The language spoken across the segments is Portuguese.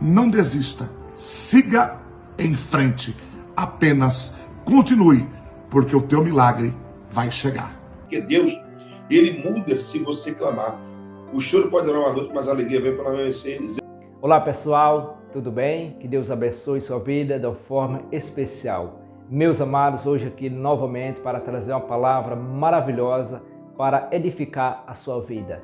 Não desista, siga em frente, apenas continue, porque o teu milagre vai chegar. Porque Deus, Ele muda se você clamar. O choro pode durar uma noite, mas a alegria vem para amanhecer. Olá pessoal, tudo bem? Que Deus abençoe sua vida de uma forma especial. Meus amados, hoje aqui novamente para trazer uma palavra maravilhosa para edificar a sua vida.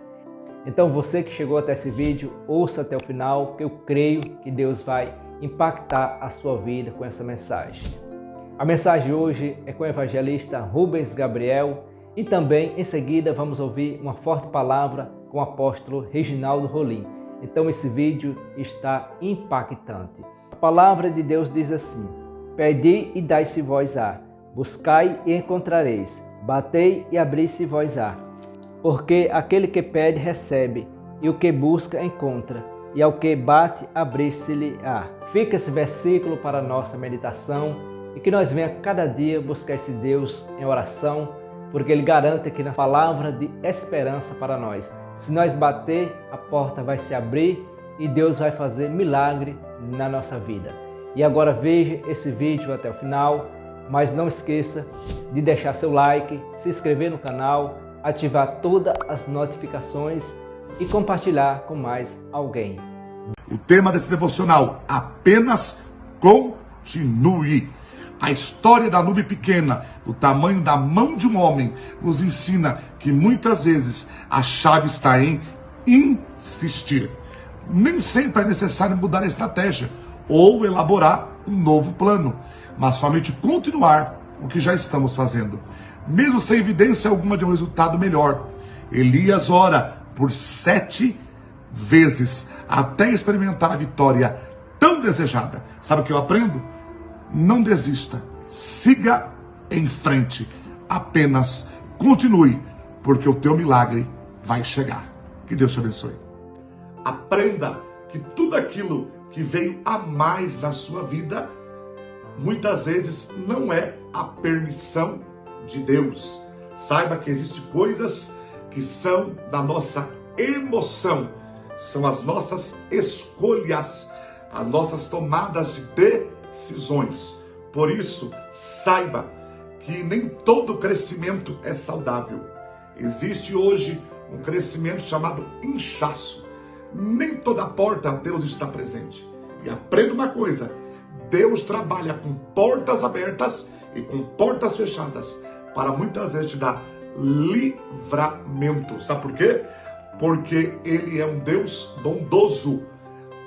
Então você que chegou até esse vídeo, ouça até o final, que eu creio que Deus vai impactar a sua vida com essa mensagem. A mensagem de hoje é com o evangelista Rubens Gabriel e também em seguida vamos ouvir uma forte palavra com o apóstolo Reginaldo Rolim. Então esse vídeo está impactante. A palavra de Deus diz assim: Pedi e dai-se-vos-á, buscai e encontrareis, batei e abri-se-vos-á. Porque aquele que pede recebe, e o que busca encontra, e ao que bate abrir-se-lhe-á. Fica esse versículo para a nossa meditação e que nós venha cada dia buscar esse Deus em oração, porque Ele garante aqui na palavra de esperança para nós. Se nós bater, a porta vai se abrir e Deus vai fazer milagre na nossa vida. E agora veja esse vídeo até o final, mas não esqueça de deixar seu like, se inscrever no canal, ativar todas as notificações e compartilhar com mais alguém. O tema desse devocional: apenas continue. A história da nuvem pequena, do tamanho da mão de um homem, nos ensina que muitas vezes a chave está em insistir. Nem sempre é necessário mudar a estratégia ou elaborar um novo plano, mas somente continuar o que já estamos fazendo, mesmo sem evidência alguma de um resultado melhor. Elias ora por 7 vezes até experimentar a vitória tão desejada. Sabe o que eu aprendo? Não desista, siga em frente, apenas continue, porque o teu milagre vai chegar. Que Deus te abençoe. Aprenda que tudo aquilo que veio a mais na sua vida, muitas vezes não é a permissão de Deus. Saiba que existem coisas que são da nossa emoção, são as nossas escolhas, as nossas tomadas de decisões. Por isso, saiba que nem todo crescimento é saudável. Existe hoje um crescimento chamado inchaço. Nem toda porta Deus está presente. E aprenda uma coisa: Deus trabalha com portas abertas e com portas fechadas para muitas vezes te dar livramento. Sabe por quê? Porque Ele é um Deus bondoso.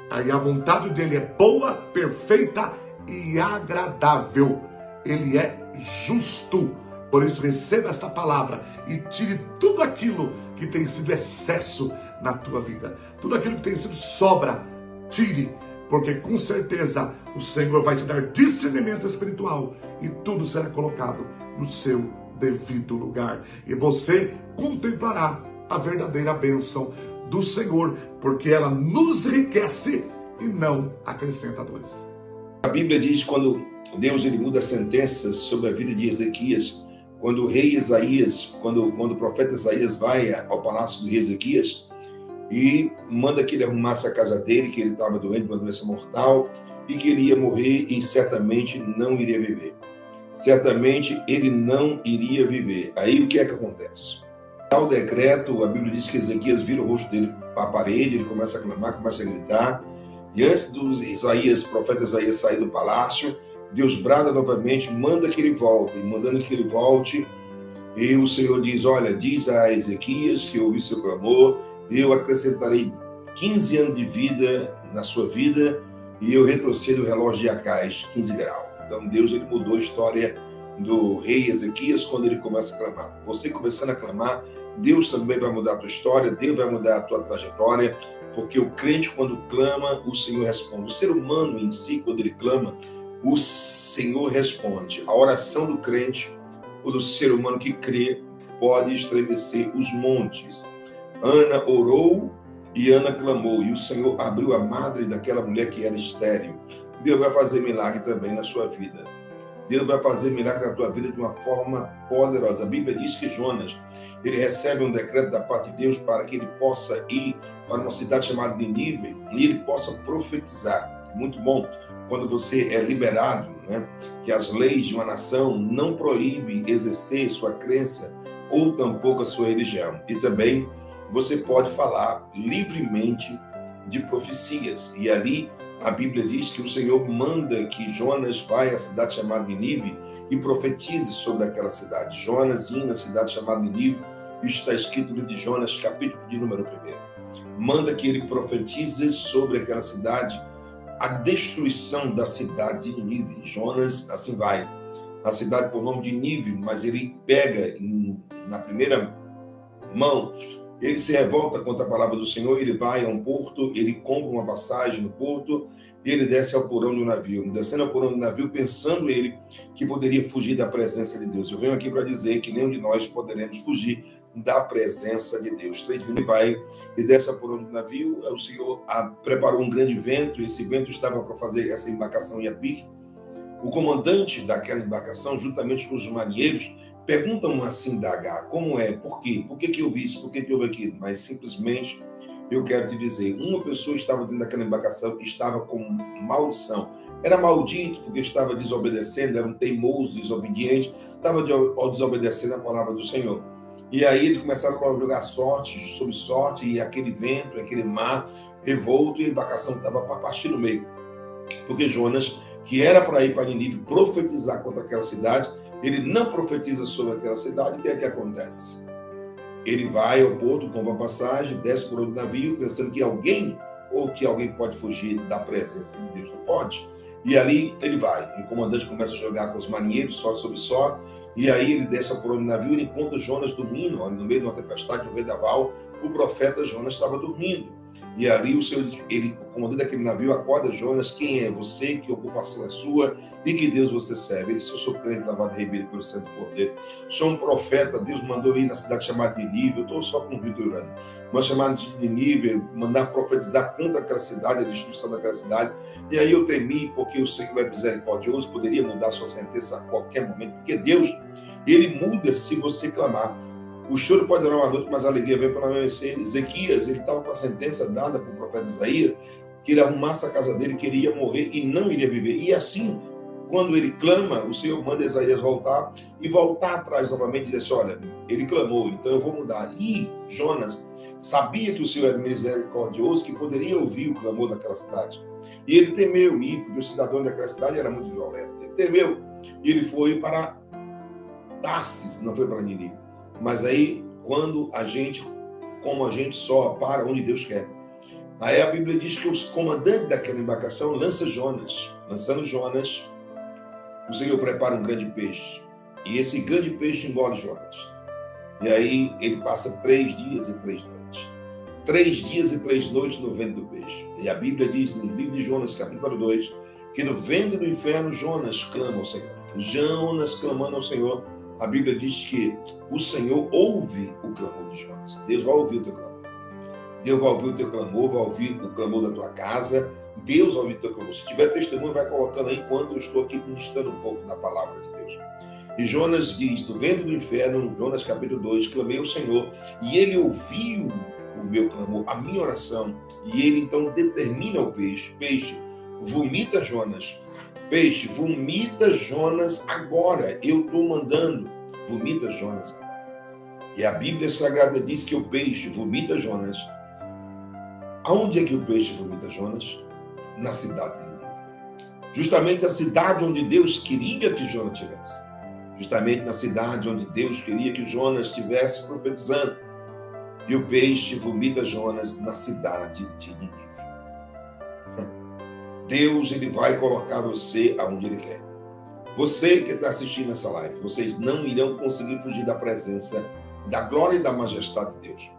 Aí a vontade dele é boa, perfeita e agradável. Ele é justo. Por isso receba esta palavra e tire tudo aquilo que tem sido excesso na tua vida. Tudo aquilo que tem sido sobra, tire. Porque com certeza o Senhor vai te dar discernimento espiritual e tudo será colocado no seu devido lugar. E você contemplará a verdadeira bênção do Senhor, porque ela nos enriquece e não acrescenta dores. A Bíblia diz quando Deus ele muda sentenças sobre a vida de Ezequias, quando o rei Isaías, quando o profeta Isaías vai ao palácio do rei Ezequias e manda que ele arrumasse a casa dele, que ele estava doente, uma doença mortal, e que ele ia morrer e certamente não iria viver. Certamente ele não iria viver. Aí o que é que acontece? Tal decreto, a Bíblia diz que Ezequias vira o rosto dele para a parede, ele começa a clamar, começa a gritar, e antes do profeta Isaías sair do palácio, Deus brada novamente, manda que ele volte, e mandando que ele volte, e o Senhor diz: olha, diz a Ezequias que eu ouvi seu clamor, eu acrescentarei 15 anos de vida na sua vida, e eu retrocedo o relógio de Acais 15 graus. Então Deus ele mudou a história do rei Ezequias quando ele começa a clamar. Você começando a clamar, Deus também vai mudar a tua história, Deus vai mudar a tua trajetória, porque o crente quando clama, o Senhor responde. O ser humano em si, quando ele clama, o Senhor responde. A oração do crente, ou do ser humano que crê, pode estremecer os montes. Ana orou e Ana clamou, e o Senhor abriu a madre daquela mulher que era estéril. Deus vai fazer milagre também na sua vida. Deus vai fazer milagre na tua vida de uma forma poderosa. A Bíblia diz que Jonas, ele recebe um decreto da parte de Deus para que ele possa ir para uma cidade chamada Nínive e ele possa profetizar. É muito bom quando você é liberado, né, que as leis de uma nação não proíbem exercer sua crença ou tampouco a sua religião. E também você pode falar livremente de profecias. E ali a Bíblia diz que o Senhor manda que Jonas vá à cidade chamada Nínive e profetize sobre aquela cidade. Jonas ia na cidade chamada Nínive, isso está escrito no livro de Jonas, capítulo de número 1. Manda que ele profetize sobre aquela cidade a destruição da cidade de Nínive. Jonas, assim vai, a cidade por nome de Nínive, mas ele pega na primeira mão, ele se revolta contra a palavra do Senhor, ele vai a um porto, ele compra uma passagem no porto e ele desce ao porão do navio. Descendo ao porão do navio, pensando ele que poderia fugir da presença de Deus. Eu venho aqui para dizer que nenhum de nós poderemos fugir da presença de Deus. 3 minutos vai e desce ao porão do navio. O Senhor preparou um grande vento, esse vento estava para fazer essa embarcação ir a pique. O comandante daquela embarcação, juntamente com os marinheiros, perguntam assim da H, como é, por quê? Por que houve isso, por que houve aquilo? Mas simplesmente eu quero te dizer, uma pessoa estava dentro daquela embarcação que estava com maldição. Era maldito porque estava desobedecendo, era um teimoso, desobediente, estava desobedecendo a palavra do Senhor. E aí eles começaram a jogar sorte sobre sorte, e aquele vento, aquele mar revolto, e a embarcação estava para partir no meio. Porque Jonas, que era para ir para Nínive profetizar contra aquela cidade, ele não profetiza sobre aquela cidade. O que é que acontece? Ele vai ao porto, compra a passagem, desce por outro navio, pensando que alguém pode fugir da presença de Deus. Não pode. E ali ele vai. E o comandante começa a jogar com os marinheiros, sorte sobre sorte. E aí ele desce por outro navio e ele encontra Jonas dormindo. Olha, no meio de uma tempestade, no vendaval, o profeta Jonas estava dormindo. E ali o comandante daquele navio acorda Jonas: quem é você? Que ocupação é sua? E que Deus você serve? Ele disse: eu sou crente, lavado e remido pelo Santo Cordeiro. Sou um profeta, Deus mandou ir na cidade chamada Nínive. Eu estou só conjecturando. Mas chamado de Nínive, mandar profetizar contra aquela cidade, a destruição daquela cidade. E aí eu temi, porque o Senhor é misericordioso, poderia mudar sua sentença a qualquer momento, porque Deus, ele muda se você clamar. O choro pode durar uma noite, mas a alegria vem para amanhecer. Ezequias, ele estava com a sentença dada para o profeta Isaías, que ele arrumasse a casa dele, que ele ia morrer e não iria viver. E assim, quando ele clama, o Senhor manda Isaías voltar e voltar atrás novamente e dizer assim: olha, ele clamou, então eu vou mudar. E Jonas sabia que o Senhor era misericordioso, que poderia ouvir o clamor daquela cidade. E ele temeu ir, porque o cidadão daquela cidade era muito violento. Ele temeu. E ele foi para Tarsis, não foi para Nínive. Mas aí, como a gente só para onde Deus quer. Aí a Bíblia diz que os comandantes daquela embarcação lançam Jonas. Lançando Jonas, o Senhor prepara um grande peixe. E esse grande peixe engole Jonas. E aí ele passa 3 dias e 3 noites. 3 dias e 3 noites no ventre do peixe. E a Bíblia diz no livro de Jonas, capítulo 2, que no ventre do inferno Jonas clama ao Senhor. Jonas clamando ao Senhor. A Bíblia diz que o Senhor ouve o clamor de Jonas. Deus vai ouvir o teu clamor. Deus vai ouvir o teu clamor, vai ouvir o clamor da tua casa. Deus vai ouvir o teu clamor. Se tiver testemunho, vai colocando aí enquanto eu estou aqui ministrando um pouco da palavra de Deus. E Jonas diz, do ventre do inferno, Jonas capítulo 2, clamei ao Senhor, e ele ouviu o meu clamor, a minha oração, e ele então determina o peixe. Peixe, vomita Jonas. Peixe, vomita Jonas agora. Eu estou mandando. Vomita Jonas agora. E a Bíblia Sagrada diz que o peixe vomita Jonas. Aonde é que o peixe vomita Jonas? Na cidade de Nínive. Justamente a cidade onde Deus queria que Jonas estivesse. Justamente na cidade onde Deus queria que Jonas estivesse profetizando. E o peixe vomita Jonas na cidade de Nínive. Deus, ele vai colocar você aonde ele quer. Você que está assistindo essa live, vocês não irão conseguir fugir da presença, da glória e da majestade de Deus.